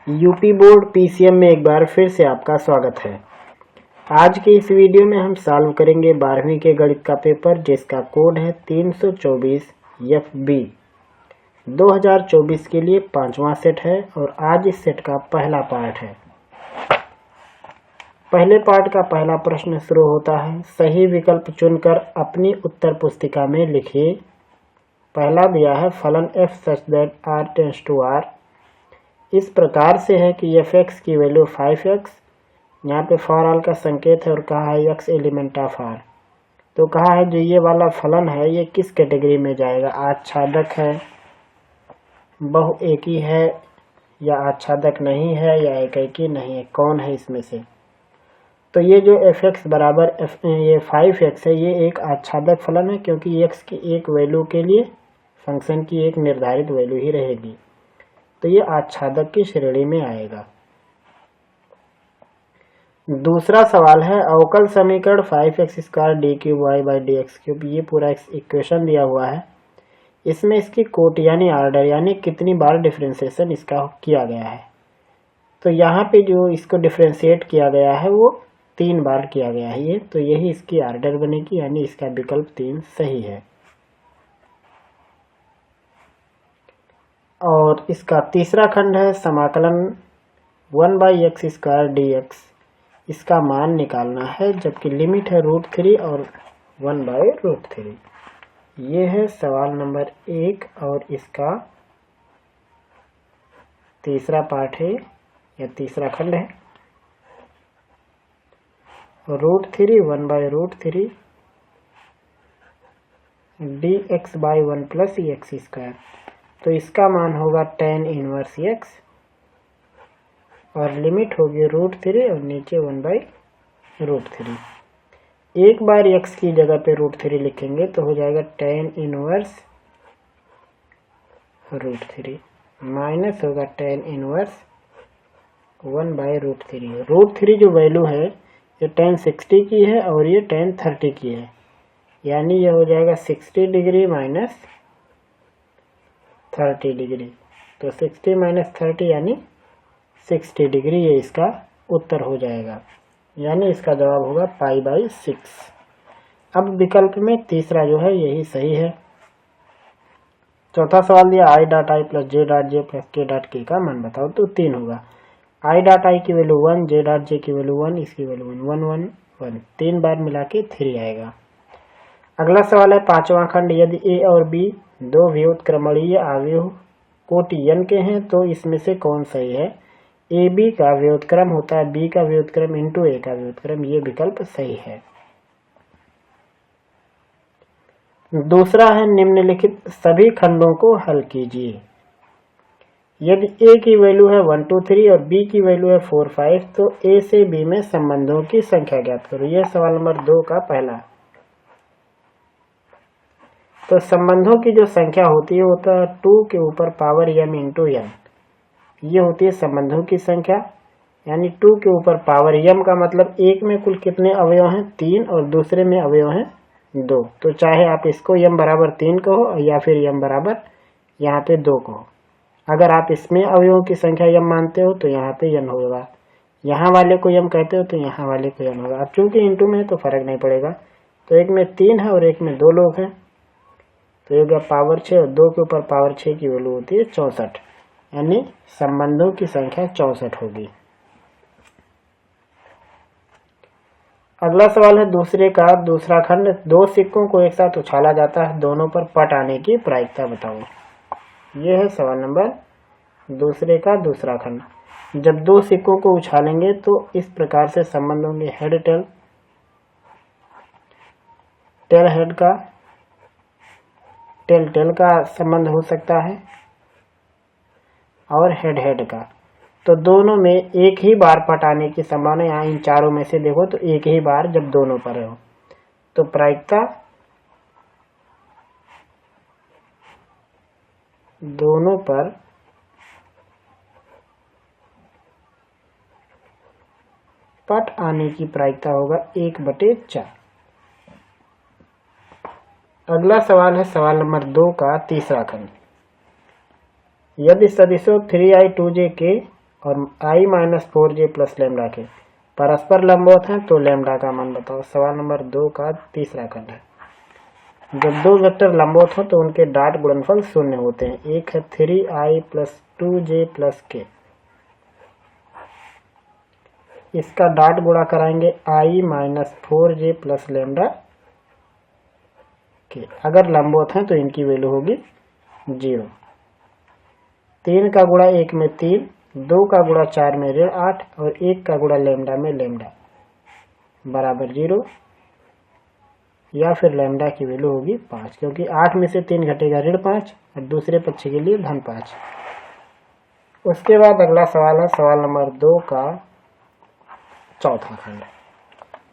UP board PCM में एक बार फिर से आपका स्वागत है। आज के इस वीडियो में हम सॉल्व करेंगे 12वीं के गणित का पेपर जिसका कोड है 324 FB 2024 के लिए 5वां सेट है और आज इस सेट का पहला पार्ट है। पहले पार्ट का पहला प्रश्न शुरू होता है, सही विकल्प चुनकर अपनी उत्तर पुस्तिका में लिखिए। पहला दिया है फलन f such that r tends to r इस प्रकार से है कि fx की वैल्यू 5x, यहाँ पे फॉर ऑल का संकेत है और कहा है x एलिमेंट ऑफ r। तो कहा है जो ये वाला फलन है ये किस कैटेगरी में जाएगा, आच्छादक है, बहुएकी है या आच्छादक नहीं है या एकैकी नहीं है, कौन है इसमें से। तो ये जो fx बराबर ये 5x है ये एक आच्छादक फलन है क्योंकि x की एक वैल्यू के लिए फंक्शन की एक निर्धारित वैल्यू ही रहेगी, तो ये आच्छादक की श्रेणी में आएगा। दूसरा सवाल है अवकल समीकरण 5x² d cube y by D x cube, ये पूरा इक्वेशन दिया हुआ है। इसमें इसकी कोट यानी आर्डर यानी कितनी बार डिफरेंशिएशन इसका किया गया है। तो यहाँ पे जो इसको डिफरेंशिएट किया गया है वो 3 बार किया गया है ये, तो यही इसकी आर्डर बनेगी यानी इसका विकल्प 3 सही है। और इसका तीसरा खंड है समाकलन 1/x² dx, इसका मान निकालना है जबकि लिमिट है √3 और 1/√3। ये है सवाल नंबर 1 और इसका तीसरा पार्ट है या तीसरा खंड है। √3 1/√3 dx/1 + x², तो इसका मान होगा tan इनवर्स x और लिमिट होगी √3 और नीचे 1/√3। एक बार x की जगह पे √3 लिखेंगे तो हो जाएगा tan इनवर्स √3 माइनस होगा tan इनवर्स 1/√3। √3 जो वैल्यू है ये tan 60 की है और ये tan 30 की है, यानी ये हो जाएगा 60 डिग्री माइनस 30 डिग्री, तो 60 - 30 यानी 60 डिग्री, ये इसका उत्तर हो जाएगा, यानी इसका जवाब होगा π/6। अब विकल्प में तीसरा जो है यही सही है। चौथा सवाल दिया i.i + j.j + k.k का मान बताओ, तो 3 होगा। i.i की वैल्यू 1, j.j की वैल्यू 1, इसकी वैल्यू 1 1 1 3 बार मिला के 3 आएगा। अगला सवाल है पांचवा खंड, यदि a और b दो व्युत्क्रमणीय अवयव कोटि n के हैं तो इसमें से कौन सही है। ए बी का व्युत्क्रम होता है b का व्युत्क्रम इंटू a का व्युत्क्रम, ये विकल्प सही है। दूसरा है निम्नलिखित सभी खंडों को हल कीजिए। यदि a की वैल्यू है 1 2 3 और b की वैल्यू है 4 5 तो a से b में संबंधों की संख्या ज्ञात करो। यह सवाल नंबर 2 का पहला। तो संबंधों की जो संख्या होती है होता है 2 के ऊपर पावर m इंटू n, ये होती है संबंधों की संख्या, यानी 2 के ऊपर पावर m का मतलब एक में कुल कितने अवयव हैं 3 और दूसरे में अवयव हैं 2। तो चाहे आप इसको m बराबर 3 कहो या फिर m बराबर यहाँ पे 2 कहो। अगर आप इसमें अवयवों की संख्या m मानते हो तो यहाँ पे n होगा, यहाँ वाले को m कहते हो तो यहाँ वाले को n होगा। अब चूंकि इंटू में है तो फर्क नहीं पड़ेगा, तो एक में 3 है और एक में 2 लोग हैं, तो ये पावर 6 और 2 के ऊपर पावर 6 की वैल्यू होती है 64, यानी संबंधों की संख्या 64 होगी। अगला सवाल है दूसरे का दूसरा खंड, दो सिक्कों को एक साथ उछाला जाता है, दोनों पर पट आने की प्रायिकता बताओ। यह है सवाल नंबर दूसरे का दूसरा खंड। जब दो सिक्कों को उछालेंगे तो इस प्रकार से संबंध होंगे हेड टेल, टेल हेड का, टेल टेल का संबंध हो सकता है और हेड हेड का। तो दोनों में एक ही बार पटाने की संभावना, यहाँ इन चारों में से देखो तो एक ही बार जब दोनों पर हो तो प्रायिकता दोनों पर पट आने की प्रायिकता होगा 1/4। अगला सवाल है सवाल नंबर 2 का तीसरा खंड, यदि सदिशों 3i 2j k और i minus 4j plus lambda के परस्पर लंबवत हैं तो लैम्डा का मान बताओ। सवाल नंबर 2 का तीसरा खंड है। जब दो वेक्टर लंबवत हो तो उनके डॉट गुणनफल शून्य होते हैं। एक है 3i plus 2j plus k, इसका डॉट गुणा कराएंगे i minus 4j plus lambda के। अगर लंबवत हैं तो इनकी वैल्यू होगी 0। 3 का गुणा 1 में 3, 2 का गुणा 4 में ऋण 8 और 1 का गुणा लैम्डा में लैम्डा बराबर 0, या फिर लैम्डा की वैल्यू होगी 5, क्योंकि 8 में से 3 घटेगा ऋण 5 और दूसरे पक्ष के लिए धन 5। उसके बाद अगला सवाल है सवाल नंबर 2 का चौथा खंड।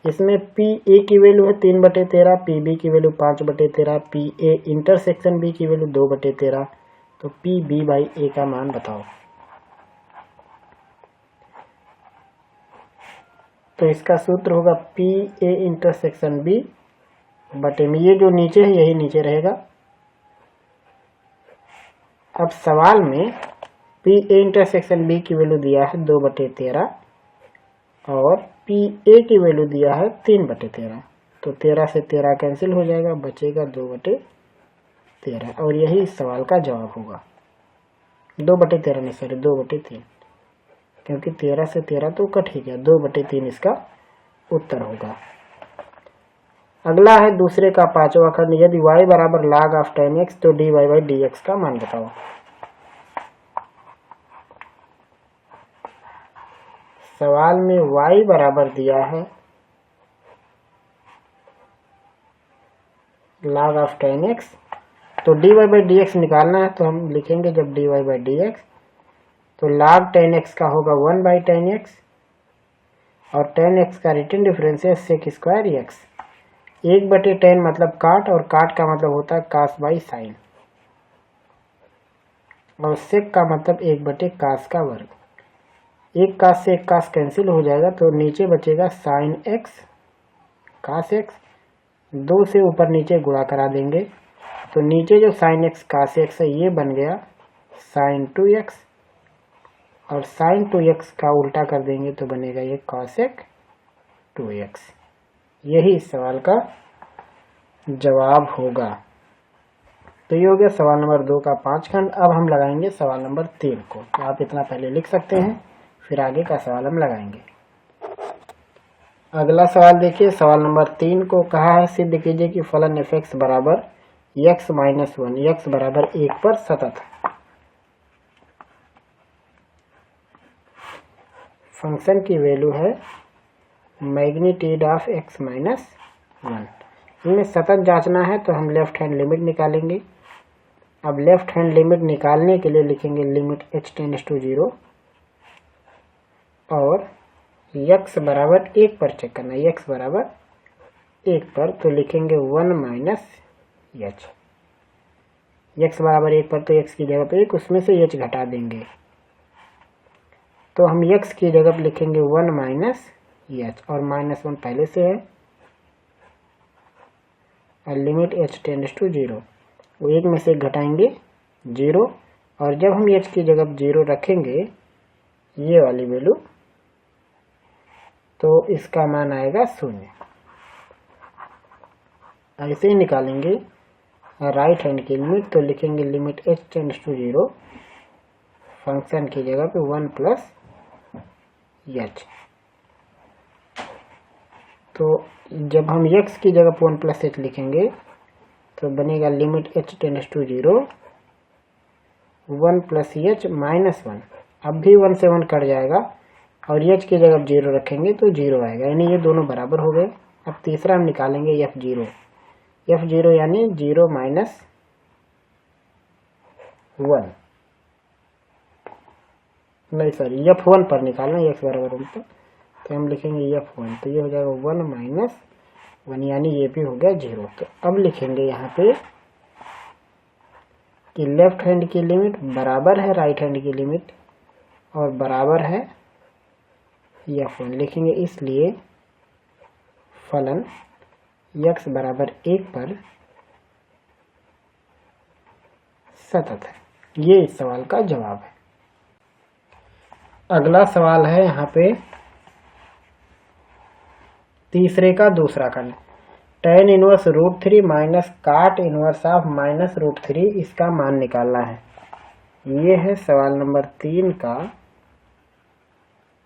इसमें पी ए की वैल्यू है 3/13, पी बी की value 5/13, P A intersection B की वैल्यू 2/13, तो पी बी बाई ए का मान बताओ। तो इसका सूत्र होगा पी ए इंटरसेक्शन बी बटे में, ये जो नीचे है यही नीचे रहेगा। अब सवाल में पी ए इंटरसेक्शन बी की वैल्यू दिया है 2/13 और पी ए की वैल्यू दिया है 3/13, तो 13 से 13 कैंसिल हो जाएगा, बचेगा 2/13 और यही इस सवाल का जवाब होगा। 2/13 नहीं, सॉरी 2/3, क्योंकि 13 से 13 तो कट ही गया, 2/3 इसका उत्तर होगा। अगला है दूसरे का पांचवा खंड। यदि y बराबर log ऑफ tan x तो dy बाई dx का मान बताओ। सवाल में y बराबर दिया है log ऑफ tan x, तो dy बाई dx निकालना है, तो हम लिखेंगे जब dy बाई dx तो log tan x का होगा 1/tan x और tan x का रिटर्न डिफरेंस है sec स्क्वायर x। 1/tan मतलब काट और काट का मतलब होता है cos बाई साइन और sec का मतलब 1/cos का वर्ग। एक cos से एक cos कैंसिल हो जाएगा तो नीचे बचेगा sin x cos x, 2 से ऊपर नीचे गुणा करा देंगे तो नीचे जो sin x cos x है ये बन गया sin 2x और sin 2x का उल्टा कर देंगे तो बनेगा ये cosec 2x। यही इस सवाल का जवाब होगा। तो ये हो गया सवाल नंबर 2 का 5 खंड। अब हम लगाएंगे सवाल नंबर 3 को, तो आप इतना पहले लिख सकते हैं, फिर आगे का सवाल हम लगाएंगे। अगला सवाल देखिए, सवाल नंबर 3 को कहा है सिद्ध कीजिए कि फलन f(x) बराबर x माइनस 1 x बराबर 1 पर सतत है। फंक्शन की वैल्यू है मैग्नीट्यूड ऑफ x माइनस 1। इनमें सतत जांचना है तो हम लेफ्ट हैंड लिमिट निकालेंगे। अब लेफ्ट हैंड लिमिट निकालने के लिए लिखेंगे लिमिट h टेंड्स टू 0 और x बराबर 1 पर चेक करना है, x बराबर 1 पर तो लिखेंगे 1 माइनस h। x बराबर 1 पर तो x की जगह पर 1, उसमें से h घटा देंगे तो हम x की जगह पर लिखेंगे 1 माइनस h और -1 पहले से है और लिमिट h टेंड्स टू 0, वो 1 में से घटाएंगे 0 और जब हम h की जगह 0 रखेंगे ये वाली वैल्यू तो इसका मान आएगा 0। ऐसे ही निकालेंगे राइट हैंड की लिमिट तो लिखेंगे limit h tends to 0 function की जगह पे 1 प्लस h। तो जब हम x की जगह पे 1 प्लस h लिखेंगे तो बनेगा limit h tends to 0 1 plus h minus 1। अब भी 1 से 1 कट जाएगा और h की जगह 0 रखेंगे तो 0 आएगा, यानी ये दोनों बराबर हो गए। अब तीसरा हम निकालेंगे f0 यानी 0 माइनस 1, नहीं सॉरी f1 पर निकालना, x बराबर 1 पर, तो हम लिखेंगे f1 तो ये हो जाएगा 1 माइनस 1 यानी ये भी हो गया 0। तो अब लिखेंगे यहाँ पे कि लेफ्ट हैंड की लिमिट बराबर है राइट हैंड की लिमिट और बराबर है f1 लिखेंगे, इसलिए फलन x बराबर 1 पर सतत है। ये इस सवाल का जवाब है। अगला सवाल है यहाँ पे तीसरे का दूसरा खंड। tan इनवर्स √3 माइनस काट इनवर्स ऑफ माइनस √3 इसका मान निकालना है। ये है सवाल नंबर 3 का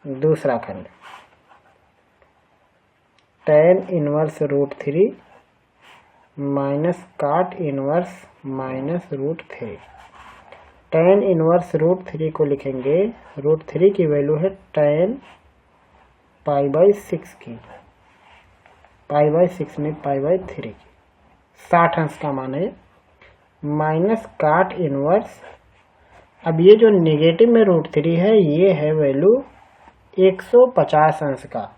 दूसरा खंड। tan इनवर्स √3 माइनस काट इनवर्स माइनस √3। tan इनवर्स √3 को लिखेंगे, √3 की वैल्यू है tan π/6 की, π/6 में π/3 की, 60 अंश का मान है, माइनस काट इनवर्स। अब ये जो नेगेटिव में √3 है ये है वैल्यू 150 अंश का,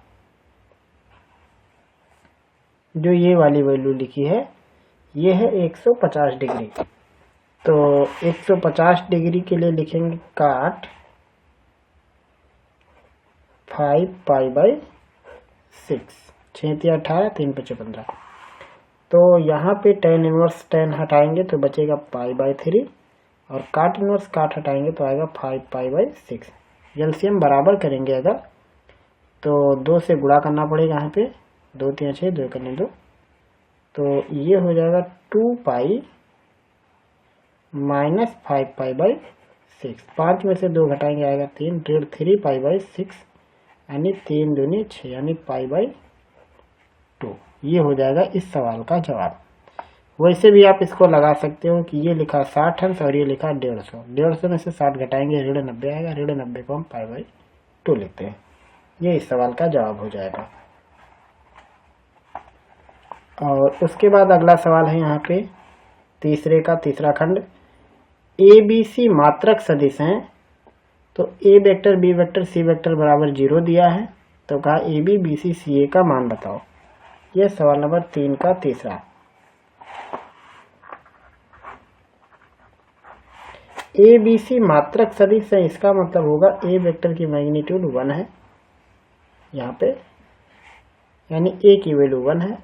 जो ये वाली वैल्यू लिखी है ये है 150 डिग्री। तो 150 डिग्री के लिए लिखेंगे काट 5π/6, 6 18 3 5 15। तो यहाँ पे tan इनवर्स tan हटाएंगे तो बचेगा π/3 और काट इनवर्स काट हटाएंगे तो आएगा 5π/6। एलसीएम बराबर करेंगे अगर तो 2 से गुणा करना पड़ेगा, यहाँ पे 2 3 6 2 करने 2, तो ये हो जाएगा 2π माइनस 5π/6। 5 में से 2 घटाएंगे आएगा 3, 3π/6 यानी 3 दूनी 6 यानी π/2। ये हो जाएगा इस सवाल का जवाब। वैसे भी आप इसको लगा सकते हो कि ये लिखा 60 अंश और ये लिखा 150, 150 में से 60 घटाएंगे 90 आएगा, 90 को हम π/2 लिखते हैं। ये इस सवाल का जवाब हो जाएगा। और उसके बाद अगला सवाल है यहाँ पे तीसरे का तीसरा खंड। ए बी सी मात्रक सदिश हैं, तो A vector B vector C vector बराबर 0 दिया है, तो कहा ए बी बी सी सी ए का मान बताओ। यह सवाल नंबर 3 का तीसरा। ए बी सी मात्रक सदिश है, इसका मतलब होगा ए वेक्टर की मैग्नीट्यूड 1 है यहाँ पे, यानी ए की वैल्यू 1 है।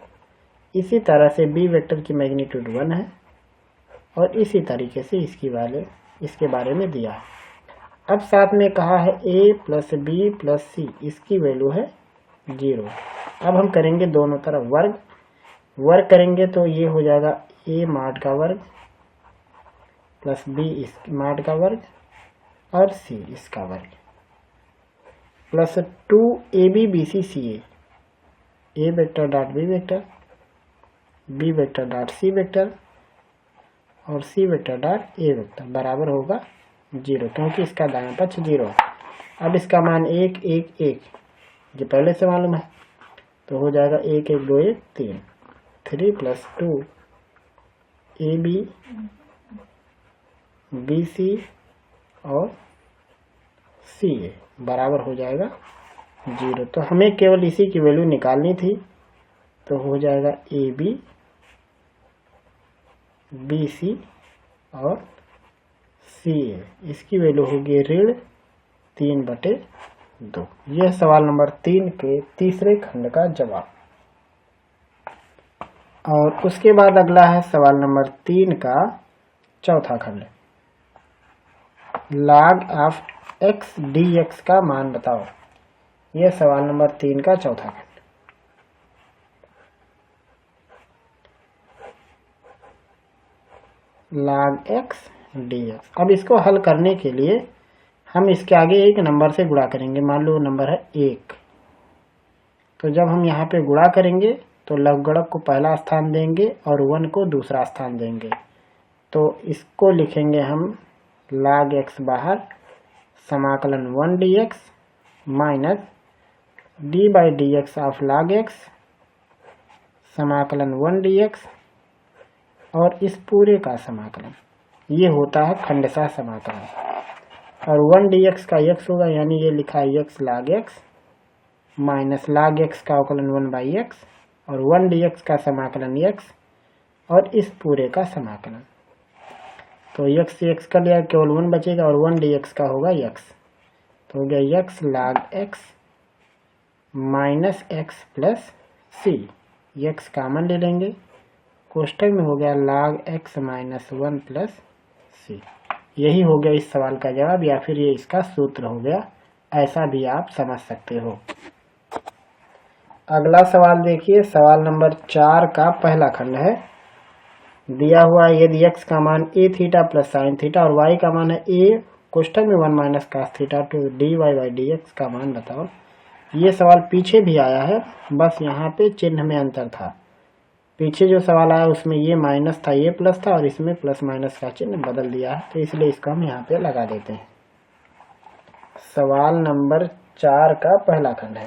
इसी तरह से बी वेक्टर की मैग्नीट्यूड 1 है और इसी तरीके से इसके बारे में दिया है। अब साथ में कहा है a प्लस बी प्लस सी, इसकी वैल्यू है 0। अब हम करेंगे दोनों तरफ वर्ग करेंगे तो ये हो जाएगा a माड का वर्ग प्लस b इस माड का वर्ग और c इसका वर्ग plus 2ab bc ca, a vector dot b vector, b vector dot c vector और c vector dot a vector बराबर होगा 0, क्योंकि इसका दायां पक्ष 0 है। अब इसका मान 1 1 1 जो पहले से मालूम है, तो हो जाएगा 1 1 2 1 3, 3 प्लस 2 ab bc और ca बराबर हो जाएगा 0। तो हमें केवल इसी की वैल्यू निकालनी थी, तो हो जाएगा ab bc और ca, इसकी वैल्यू होगी ऋण 3/2। यह सवाल नंबर 3 के तीसरे खंड का जवाब। और उसके बाद अगला है सवाल नंबर 3 का चौथा खंड। log ऑफ x dx का मान बताओ। यह सवाल नंबर 3 का चौथा खंड। log x dx। अब इसको हल करने के लिए हम इसके आगे एक नंबर से गुणा करेंगे। मान लो नंबर है 1, तो जब हम यहाँ पे गुणा करेंगे तो लघुगणक को पहला स्थान देंगे और 1 को दूसरा स्थान देंगे। तो इसको लिखेंगे हम log x बाहर समाकलन 1 dx minus d/dx of log x समाकलन 1 dx और इस पूरे का समाकलन, ये होता है खंडशः समाकलन। और 1 dx का x होगा, यानी ये लिखा है x log x minus log x का अवकलन 1/x और 1 dx का समाकलन x और इस पूरे का समाकलन। तो x से x का लिया केवल 1 बचेगा और 1 dx का होगा x, तो हो गया x log x minus x plus c। x common ले लेंगे, कोष्ठक में हो गया log x minus 1 plus c। यही हो गया इस सवाल का जवाब, या फिर ये इसका सूत्र हो गया ऐसा भी आप समझ सकते हो। अगला सवाल देखिए, सवाल नंबर 4 का पहला खंड है। दिया हुआ है यदि x का मान a theta plus sign theta और y का मान है a कोष्ठक में 1 माइनस कास थीटा तो dy बाई dx का मान बताओ। ये सवाल पीछे भी आया है, बस यहाँ पे चिन्ह में अंतर था। पीछे जो सवाल आया उसमें ये माइनस था, ये प्लस था, और इसमें प्लस माइनस का चिन्ह बदल दिया है, तो इसलिए इसको हम यहाँ पे लगा देते हैं। सवाल नंबर 4 का पहला खंड है।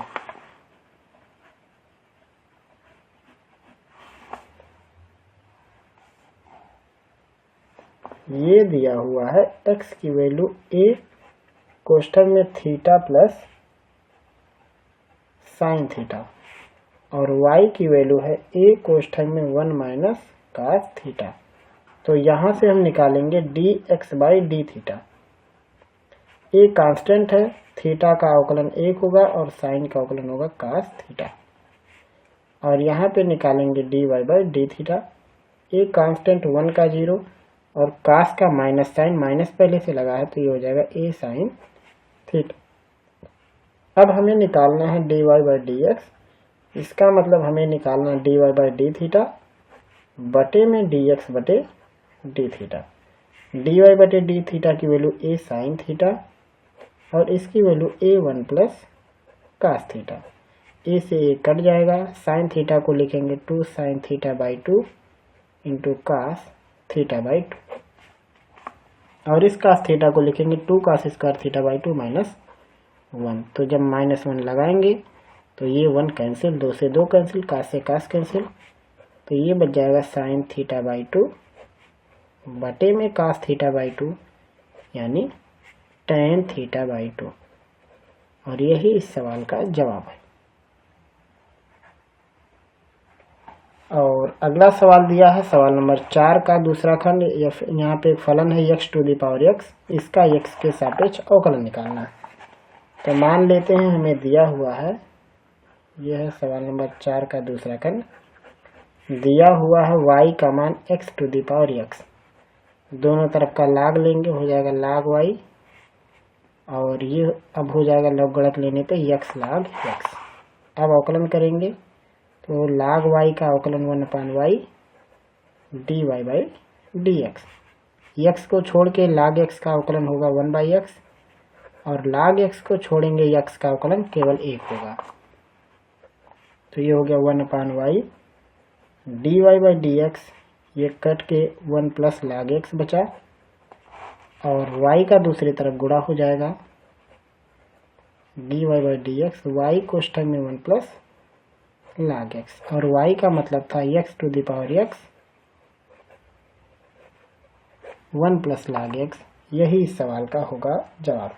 ये दिया हुआ है x की वैल्यू a कोष्ठक में थीटा प्लस साइन थीटा और y की वैल्यू है a कोष्ठक में 1 माइनस कास थीटा। तो यहाँ से हम निकालेंगे dx by D theta. a constant है, थीटा का अवकलन 1 होगा और साइन का अवकलन होगा कास थीटा। और यहाँ पे निकालेंगे dy by D theta. a constant 1 का 0 और कास का माइनस साइन, माइनस पहले से लगा है तो ये हो जाएगा a साइन थीटा। अब हमें निकालना है dy बाई डी एक्स। इसका मतलब हमें निकालना है dy बाई डी थीटा बटे में dx बटे डी थीटा। dy बटे डी थीटा की वैल्यू a साइन थीटा और इसकी value a1 plus cos theta. a से a कट जाएगा, साइन थीटा को लिखेंगे 2 sine theta by 2 into cos theta by 2 और इस कास थीटा को लिखेंगे 2 cos square theta by 2 minus 1। तो जब माइनस 1 लगाएंगे तो ये 1 कैंसिल, 2 से 2 कैंसिल, कास से कास कैंसिल, तो ये बच जाएगा साइन थीटा बाई 2 बटे में कास थीटा बाई 2 यानी टेन थीटा बाई 2। और यही इस सवाल का जवाब है। और अगला सवाल दिया है सवाल नंबर 4 का दूसरा खंड। यहाँ पे एक फलन है x to the power x, इसका x के सापेक्ष अवकलन निकालना है। तो मान लेते हैं हमें दिया हुआ है, यह है सवाल नंबर 4 का दूसरा खंड। दिया हुआ है y का मान x to the power x, दोनों तरफ का लाग लेंगे, हो जाएगा लाग y, और ये अब हो जाएगा लॉग गणक लेने पे x लाग x। अब अवकलन करेंगे तो लाग y का अवकलन 1/y dy by dx। x को छोड़ के लाग x का अवकलन होगा 1/x और लाग x को छोड़ेंगे x का अवकलन केवल 1 होगा। तो ये हो गया 1/y dy बाई dx, ये कट के 1 प्लस लाग x बचा और y का दूसरी तरफ गुणा हो जाएगा dy बाई dx, y कोष्ठक में 1 प्लस लाग x और y का मतलब था x to the power x 1 plus log x। यही इस सवाल का होगा जवाब।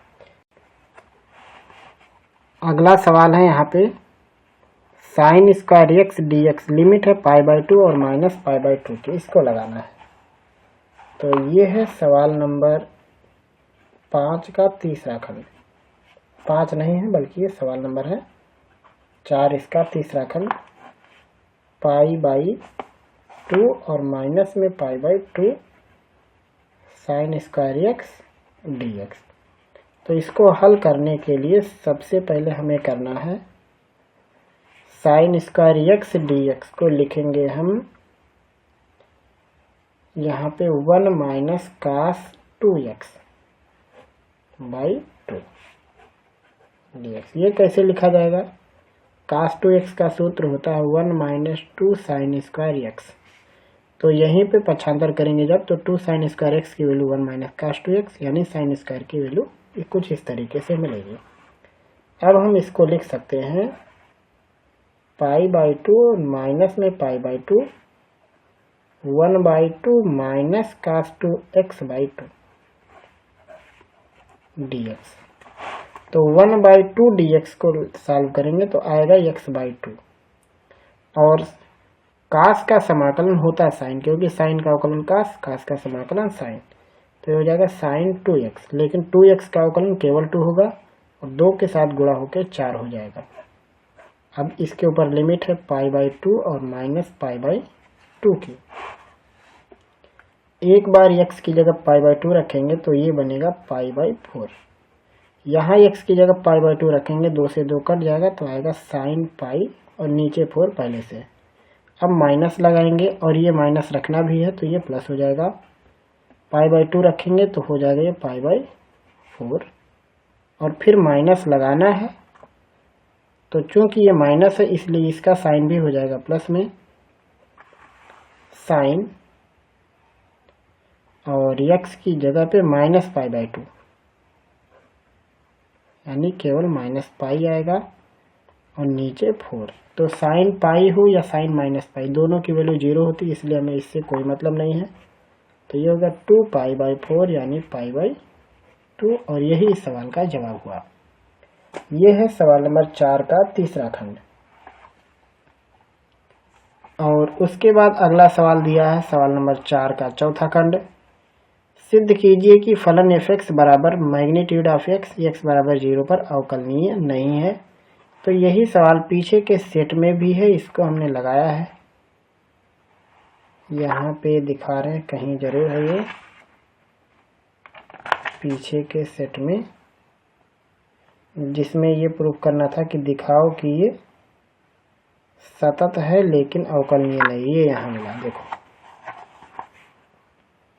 अगला सवाल है यहाँ पे sine square x dx, limit है π/2 और माइनस π/2 की, इसको लगाना है। तो ये है सवाल नंबर 5 का तीसरा खंड। 5 नहीं है बल्कि ये सवाल नंबर है 4 इसका तीसरा खंड। π/2 और माइनस में π/2 साइन स्क्वायर x dx। तो इसको हल करने के लिए सबसे पहले हमें करना है साइन स्क्वायर x dx को लिखेंगे हम यहाँ पे 1 minus cos 2x by 2 dx। ये कैसे लिखा जाएगा? कास 2x का सूत्र होता है 1 माइनस 2 साइन स्क्वायर x। तो यहीं पे पक्षांतर करेंगे जब, तो 2 साइन स्क्वायर x की वैल्यू 1 माइनस कास 2x यानी साइन स्क्वायर की वैल्यू कुछ इस तरीके से मिलेगी। अब हम इसको लिख सकते हैं π/2 माइनस में π/2 1/2 minus cos 2x by 2 dx। तो 1/2 dx को सॉल्व करेंगे तो आएगा x/2 और कास का समाकलन होता है साइन, क्योंकि साइन का अवकलन कास, कास का समाकलन साइन, तो हो जाएगा साइन 2x। लेकिन 2x का अवकलन केवल 2 होगा और 2 के साथ गुणा होकर 4 हो जाएगा। अब इसके ऊपर लिमिट है π/2 और माइनस π/2 की। एक बार x की जगह π/2 रखेंगे तो ये बनेगा π/4। यहाँ x की जगह पाई बाई 2 रखेंगे, 2 से 2 कट जाएगा तो आएगा साइन पाई और नीचे 4 पहले से। अब माइनस लगाएंगे और ये माइनस रखना भी है तो ये प्लस हो जाएगा। पाई बाई 2 रखेंगे तो हो जाएगा ये पाई बाई 4 और फिर माइनस लगाना है तो चूंकि ये माइनस है इसलिए इसका साइन भी हो जाएगा प्लस में, साइन और x की जगह पे माइनस पाई बाई 2 यानी केवल माइनस पाई आएगा और नीचे 4। तो साइन पाई हो या साइन माइनस पाई दोनों की वैल्यू 0 होती है, इसलिए हमें इससे कोई मतलब नहीं है। तो ये होगा 2 पाई बाई 4 यानी पाई बाई 2 और यही इस सवाल का जवाब हुआ। ये है सवाल नंबर 4 का तीसरा खंड। और उसके बाद अगला सवाल दिया है सवाल नंबर 4 का चौथा खंड। सिद्ध कीजिए कि फलन f(x) बराबर मैग्नीट्यूड ऑफ x बराबर 0 पर अवकलनीय नहीं है। तो यही सवाल पीछे के सेट में भी है, इसको हमने लगाया है, यहाँ पे दिखा रहे हैं, कहीं जरूर है ये पीछे के सेट में, जिसमें ये प्रूफ करना था कि दिखाओ कि ये सतत है लेकिन अवकलनीय नहीं। ये यहाँ मिला, देखो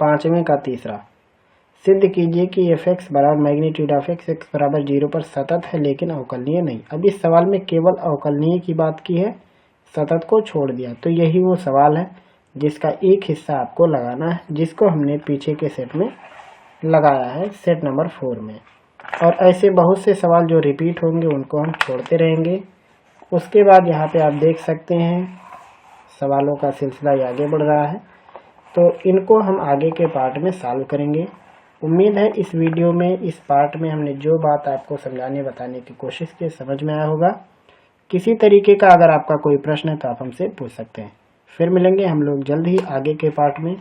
5वें का तीसरा। सिद्ध कीजिए कि f(x) बराबर मैग्नीट्यूड ऑफ x बराबर 0 पर सतत है लेकिन अवकलनीय नहीं। अब इस सवाल में केवल अवकलनीय की बात की है, सतत को छोड़ दिया। तो यही वो सवाल है जिसका एक हिस्सा आपको लगाना है, जिसको हमने पीछे के सेट में लगाया है, सेट नंबर 4 में। और ऐसे बहुत से सवाल जो रिपीट होंगे उनको हम छोड़ते रहेंगे। उसके बाद यहाँ पे आप देख सकते हैं सवालों का सिलसिला आगे बढ़ रहा है, तो इनको हम आगे के पार्ट में सॉल्व करेंगे। उम्मीद है इस वीडियो में, इस पार्ट में हमने जो बात आपको समझाने बताने की कोशिश की समझ में आया होगा। किसी तरीके का अगर आपका कोई प्रश्न है तो आप हमसे पूछ सकते हैं। फिर मिलेंगे हम लोग जल्द ही आगे के पार्ट में।